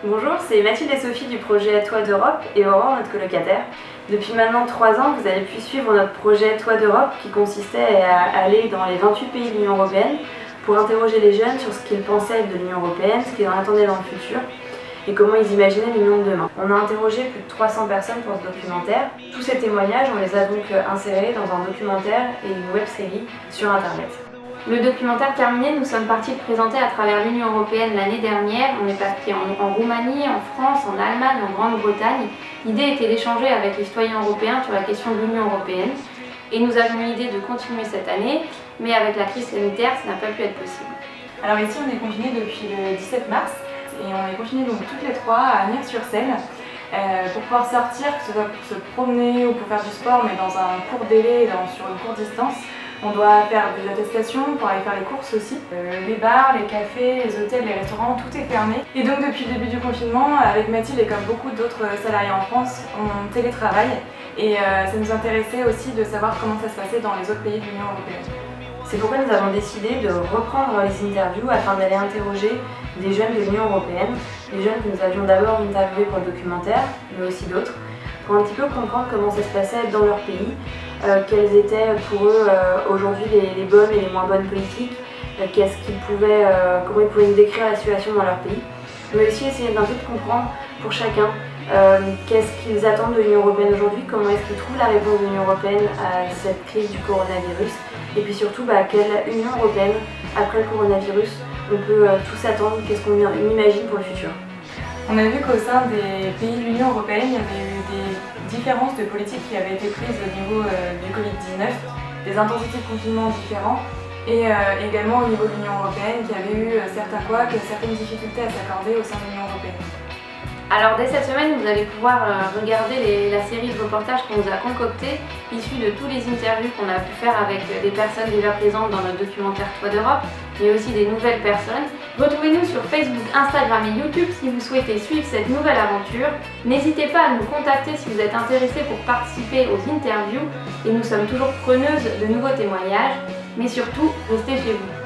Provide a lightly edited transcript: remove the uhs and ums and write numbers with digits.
Bonjour, c'est Mathilde et Sophie du projet Toit d'Europe et Aurore, notre colocataire. Depuis maintenant 3 ans, vous avez pu suivre notre projet Toit d'Europe qui consistait à aller dans les 28 pays de l'Union Européenne pour interroger les jeunes sur ce qu'ils pensaient de l'Union Européenne, ce qu'ils en attendaient dans le futur et comment ils imaginaient l'Union de demain. On a interrogé plus de 300 personnes pour ce documentaire. Tous ces témoignages, on les a donc insérés dans un documentaire et une web-série sur Internet. Le documentaire terminé, nous sommes partis le présenter à travers l'Union Européenne l'année dernière. On est parti en Roumanie, en France, en Allemagne, en Grande-Bretagne. L'idée était d'échanger avec les citoyens européens sur la question de l'Union Européenne. Et nous avions l'idée de continuer cette année, mais avec la crise sanitaire, ça n'a pas pu être possible. Alors ici, on est confinés depuis le 17 mars et on est confinés donc toutes les trois à Agnières-sur-Seine pour pouvoir sortir, que ce soit pour se promener ou pour faire du sport, mais dans un court délai, sur une courte distance. On doit faire des attestations pour aller faire les courses aussi. Les bars, les cafés, les hôtels, les restaurants, tout est fermé. Et donc depuis le début du confinement, avec Mathilde et comme beaucoup d'autres salariés en France, on télétravaille. Et ça nous intéressait aussi de savoir comment ça se passait dans les autres pays de l'Union Européenne. C'est pourquoi nous avons décidé de reprendre les interviews afin d'aller interroger des jeunes de l'Union Européenne, des jeunes que nous avions d'abord interviewés pour le documentaire, mais aussi d'autres, pour un petit peu comprendre comment ça se passait dans leur pays, quelles étaient pour eux aujourd'hui les bonnes et les moins bonnes politiques, comment ils pouvaient nous décrire la situation dans leur pays, mais aussi essayer d'un peu de comprendre pour chacun qu'est-ce qu'ils attendent de l'Union Européenne aujourd'hui, comment est-ce qu'ils trouvent la réponse de l'Union Européenne à cette crise du coronavirus, et puis surtout quelle Union Européenne, après le coronavirus, on peut tous attendre, qu'est-ce qu'on imagine pour le futur. On a vu qu'au sein des pays de l'Union Européenne, il y avait eu des différences de politique qui avaient été prises au niveau du Covid-19, des intensités de confinement différentes, et également au niveau de l'Union Européenne, qui avait eu certaines difficultés à s'accorder au sein de l'Union Européenne. Alors dès cette semaine, vous allez pouvoir regarder la série de reportages qu'on vous a concoctés, issus de tous les interviews qu'on a pu faire avec des personnes déjà présentes dans notre documentaire Toit d'Europe, mais aussi des nouvelles personnes. Retrouvez-nous sur Facebook, Instagram et YouTube si vous souhaitez suivre cette nouvelle aventure. N'hésitez pas à nous contacter si vous êtes intéressé pour participer aux interviews et nous sommes toujours preneuses de nouveaux témoignages, mais surtout, restez chez vous.